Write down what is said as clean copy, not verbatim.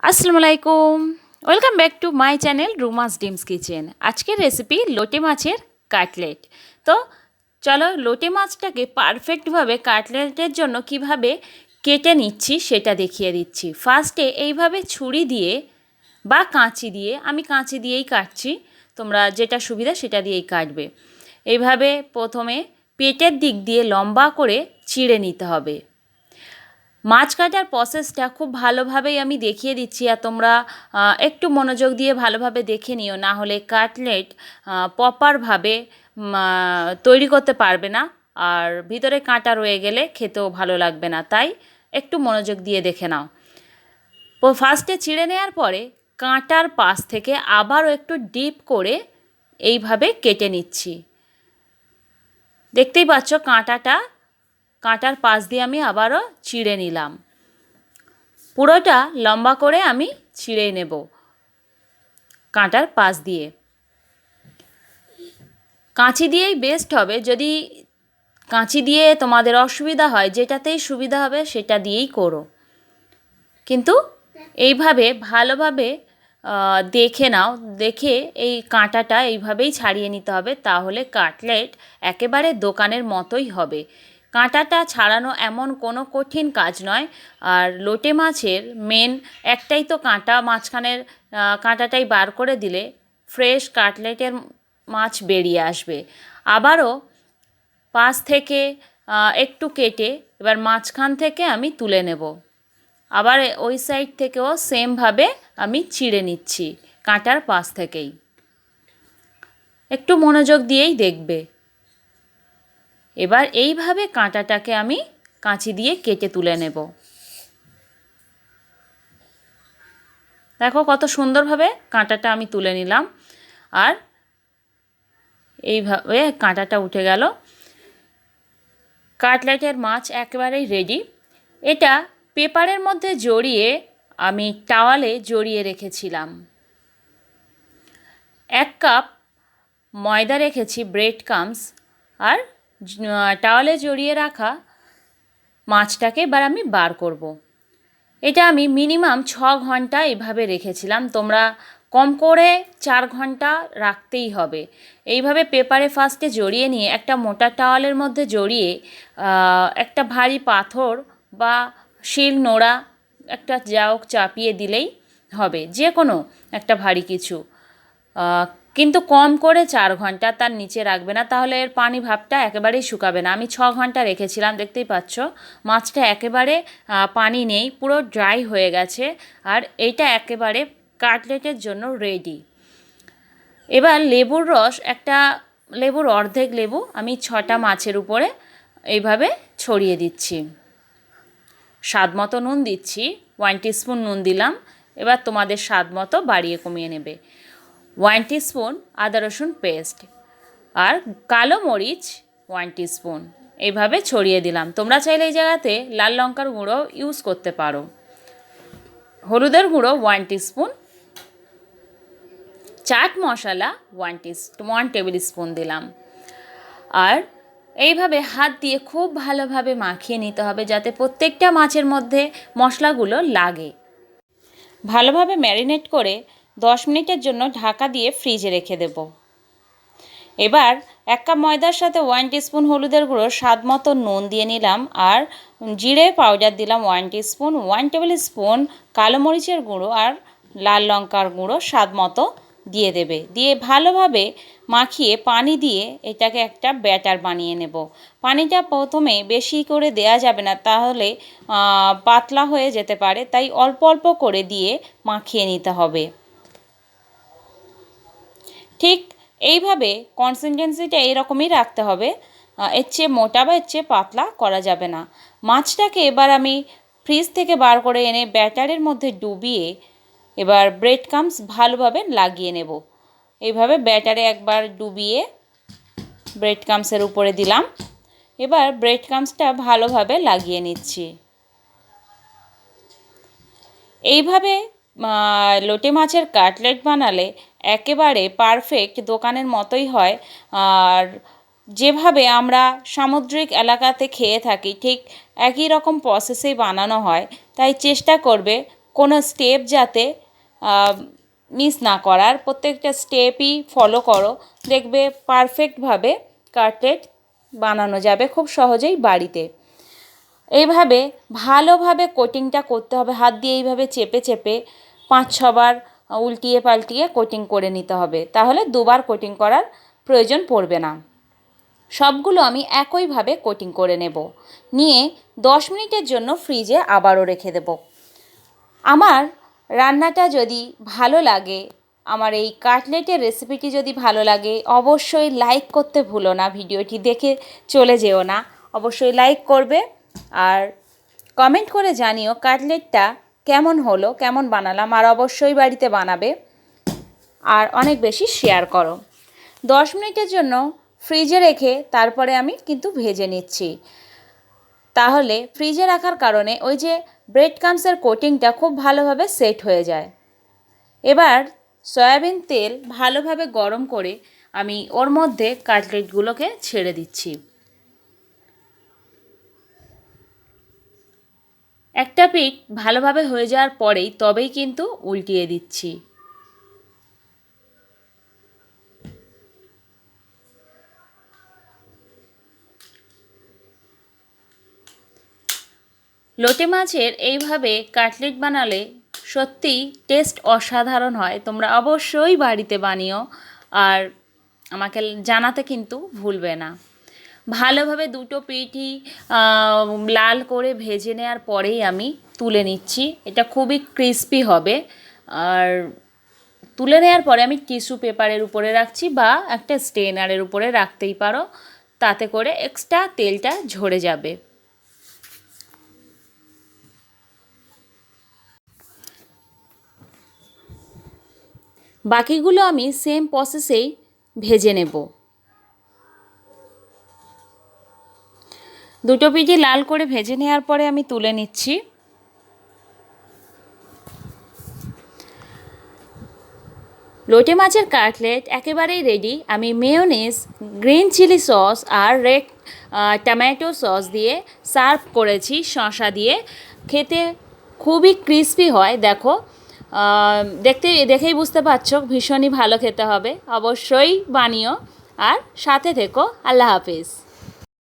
আসসালামু আলাইকুম। Welcome back to my channel Ruma's dims kitchen. আজকের রেসিপি লোটে মাছের কাটলেট। তো চলো লোটে মাছটাকে পারফেক্টভাবে কাটলেটের জন্য কিভাবে কেটে নিচ্ছি সেটা দেখিয়ে দিচ্ছি। ফার্স্টে এইভাবে ছুরি দিয়ে বা কাঁচি দিয়ে, আমি কাঁচি দিয়েই কাটছি, তোমরা যেটা সুবিধা সেটা দিয়েই কাটবে। এইভাবে প্রথমে পেটের দিক দিয়ে লম্বা করে চিড়ে নিতে হবে। মাছ কাটার প্রসেসটা খুব ভালোভাবেই আমি দেখিয়ে দিচ্ছি, আর তোমরা একটু মনোযোগ দিয়ে ভালোভাবে দেখে নিও, না হলে কাটলেট প্রপারভাবে তৈরি করতে পারবে না, আর ভিতরে কাঁটা রয়ে গেলে খেতেও ভালো লাগবে না। তাই একটু মনোযোগ দিয়ে দেখে নাও। ফার্স্টে চিড়ে নেওয়ার পরে কাঁটার পাশ থেকে আবারও একটু ডিপ করে এইভাবে কেটে নিচ্ছি। দেখতেই পাচ্ছ কাঁটার পাশ দিয়ে আমি আবারও চিড়ে নিলাম। পুরোটা লম্বা করে আমি ছিঁড়ে নেব কাঁটার পাশ দিয়ে। কাঁচি দিয়েই বেস্ট হবে। যদি কাঁচি দিয়ে তোমাদের অসুবিধা হয়, যেটাতেই সুবিধা হবে সেটা দিয়েই করো, কিন্তু এইভাবে ভালোভাবে দেখে নাও। দেখে এই কাঁটাটা এইভাবেই ছাড়িয়ে নিতে হবে, তাহলে কাটলেট একেবারে দোকানের মতোই হবে। কাঁটাটা ছাড়ানো এমন কোনো কঠিন কাজ নয়। আর লোটে মাছের মেন একটাই তো কাঁটা, মাঝখানের কাঁটাটাই বার করে দিলে ফ্রেশ কাটলেটের মাছ বেরিয়ে আসবে। আবারও পাশ থেকে একটু কেটে এবার মাঝখান থেকে আমি তুলে নেব। আবার ওই সাইড থেকেও সেমভাবে আমি চিড়ে নিচ্ছি কাঁটার পাশ থেকেই। একটু মনোযোগ দিয়েই দেখবে। এবার এইভাবে কাঁটাটাকে আমি কাঁচি দিয়ে কেটে তুলে নেব। দেখো কত সুন্দরভাবে কাঁটাটা আমি তুলে নিলাম, আর এইভাবে কাঁটাটা উঠে গেল। কাটলেটের মাছ একেবারেই রেডি। এটা পেপারের মধ্যে জড়িয়ে আমি টাওয়ালে জড়িয়ে রেখেছিলাম। 1 কাপ ময়দা রেখেছি, ব্রেড ক্রাম্বস, আর টাওয়ালে জড়িয়ে রাখা মাছটাকে এবার আমি বার করব। এটা আমি মিনিমাম 6 ঘন্টা এভাবে রেখেছিলাম। তোমরা কম করে 4 ঘন্টা রাখতেই হবে। এইভাবে পেপারে ফার্স্টে জড়িয়ে নিয়ে একটা মোটা টাওয়ালের মধ্যে জড়িয়ে একটা ভারী পাথর বা শিল নোড়া একটা যাওক চাপিয়ে দিলেই হবে, যে কোনো একটা ভারী কিছু। কিন্তু কম করে 4 ঘন্টা, তার নিচে রাখবে না, তাহলে এর পানি ভাবটা একেবারেই শুকাবে না। আমি 6 ঘন্টা রেখেছিলাম। দেখতেই পাচ্ছ মাছটা একেবারে পানি নেই, পুরো ড্রাই হয়ে গেছে, আর এইটা একেবারে কাটলেটের জন্য রেডি। এবার লেবুর রস, একটা লেবুর অর্ধেক লেবু আমি 6টা মাছের উপরে এইভাবে ছড়িয়ে দিচ্ছি। স্বাদ মতো নুন দিচ্ছি, 1 টিস্পুন নুন দিলাম। এবার তোমাদের স্বাদ মতো বাড়িয়ে কমিয়ে নেবে। 1 টিস্পুন আদা রসুন পেস্ট, আর কালো মরিচ 1 টিস্পুন এইভাবে ছড়িয়ে দিলাম। তোমরা চাইলে এই জায়গাতে লাল লঙ্কার গুঁড়ো ইউজ করতে পারো। হলুদের গুঁড়ো 1 teaspoon, chaat masala 1 table spoon দিলাম। আর এইভাবে হাত দিয়ে খুব ভালোভাবে মাখিয়ে নিতে হবে, যাতে প্রত্যেকটা মাছের মধ্যে মশলাগুলো লাগে। ভালোভাবে ম্যারিনেট করে 10 মিনিটের জন্য ঢাকা দিয়ে ফ্রিজে রেখে দেব। এবার 1 কাপ ময়দার সাথে 1 টিস্পুন হলুদের গুঁড়ো, স্বাদ মতো নুন দিয়ে নিলাম, আর জিরে পাউডার দিলাম 1 টিস্পুন, 1 টেবিল স্পুন কালো মরিচের গুঁড়ো আর লাল লঙ্কার গুঁড়ো স্বাদ মতো দিয়ে দেবে। দিয়ে ভালোভাবে মাখিয়ে পানি দিয়ে এটাকে একটা ব্যাটার বানিয়ে নেব। পানিটা প্রথমে বেশি করে দেয়া যাবে না, তাহলে পাতলা হয়ে যেতে পারে, তাই অল্প অল্প করে দিয়ে মাখিয়ে নিতে হবে। ঠিক এইভাবে কনসিস্টেন্সিটা এরকমই রাখতে হবে, এর চেয়ে মোটা বা এর চেয়ে পাতলা করা যাবে না। মাছটাকে এবার আমি ফ্রিজ থেকে বার করে এনে ব্যাটারের মধ্যে ডুবিয়ে এবার ব্রেড ক্রাম্বস ভালোভাবে লাগিয়ে নেব। এইভাবে ব্যাটারে একবার ডুবিয়ে ব্রেড ক্রাম্বসের উপরে দিলাম। এবার ব্রেড ক্রাম্বসটা ভালোভাবে লাগিয়ে নিচ্ছি। এইভাবে লোটে মাছের কাটলেট বানালে একেবারে পারফেক্ট দোকানের মতোই হয়। আর যেভাবে আমরা সামুদ্রিক এলাকাতে খেয়ে থাকি ঠিক একই রকম প্রসেসেই বানানো হয়, তাই চেষ্টা করবে কোনো স্টেপ যাতে মিস না করার, প্রত্যেকটা স্টেপই ফলো করো, দেখবে পারফেক্টভাবে কাটলেট বানানো যাবে খুব সহজেই বাড়িতে। এইভাবে ভালোভাবে কোটিংটা করতে হবে, হাত দিয়ে এইভাবে চেপে চেপে 5-6 বার উল্টিয়ে পাল্টিয়ে কোটিং করে নিতে হবে, তাহলে 2বার কোটিং করার প্রয়োজন পড়বে না। সবগুলো আমি একইভাবে কোটিং করে নেব, নিয়ে 10 মিনিটের জন্য ফ্রিজে আবারও রেখে দেব। আমার রান্নাটা যদি ভালো লাগে, আমার এই কাটলেটের রেসিপিটি যদি ভালো লাগে, অবশ্যই লাইক করতে ভুলো না, ভিডিওটি দেখে চলে যেও না, অবশ্যই লাইক করবে আর কমেন্ট করে জানিও কাটলেটটা কেমন হলো, কেমন বানালাম, আর অবশ্যই বাড়িতে বানাবে আর অনেক বেশি শেয়ার করো। 10 মিনিটের জন্য ফ্রিজে রেখে তারপরে আমি কিন্তু ভেজে নিচ্ছি, তাহলে ফ্রিজে রাখার কারণে ওই যে ব্রেড ক্রাম্বসের কোটিংটা খুব ভালোভাবে সেট হয়ে যায়। এবার সয়াবিন তেল ভালোভাবে গরম করে আমি ওর মধ্যে কাটলেটগুলোকে ছেড়ে দিচ্ছি। একটা পিঠ ভালোভাবে হয়ে যাওয়ার পরেই তবেই কিন্তু উল্টিয়ে দিচ্ছি। লোটে মাছের এইভাবে কাটলেট বানালে সত্যিই টেস্ট অসাধারণ হয়, তোমরা অবশ্যই বাড়িতে বানিও আর আমাকে জানাতে কিন্তু ভুলবে না। ভালোভাবে দুটো পিঠই লাল করে ভেজে নেওয়ার পরেই আমি তুলে নিচ্ছি, এটা খুবই ক্রিস্পি হবে। আর তুলে নেওয়ার পরে আমি টিস্যু পেপারের উপরে রাখছি বা একটা স্ট্রেনারের উপরে রাখতেই পারো, তাতে করে এক্সট্রা তেলটা ঝরে যাবে। বাকিগুলো আমি সেম প্রসেসেই ভেজে নেব। দুটো পিঠই লাল করে ভেজে নেওয়ার পরে আমি তুলে নিচ্ছি। লোটে মাছের কাটলেট একেবারেই রেডি। আমি মেয়োনিজ, গ্রিন চিলি সস আর রেড টমেটো সস দিয়ে সার্ভ করেছি শসা দিয়ে। খেতে খুবই ক্রিস্পি হয়, দেখো দেখেই বুঝতে পারছো ভীষণই ভালো খেতে হবে। অবশ্যই বানিও আর সাথে থেকো। আল্লাহ হাফেজ।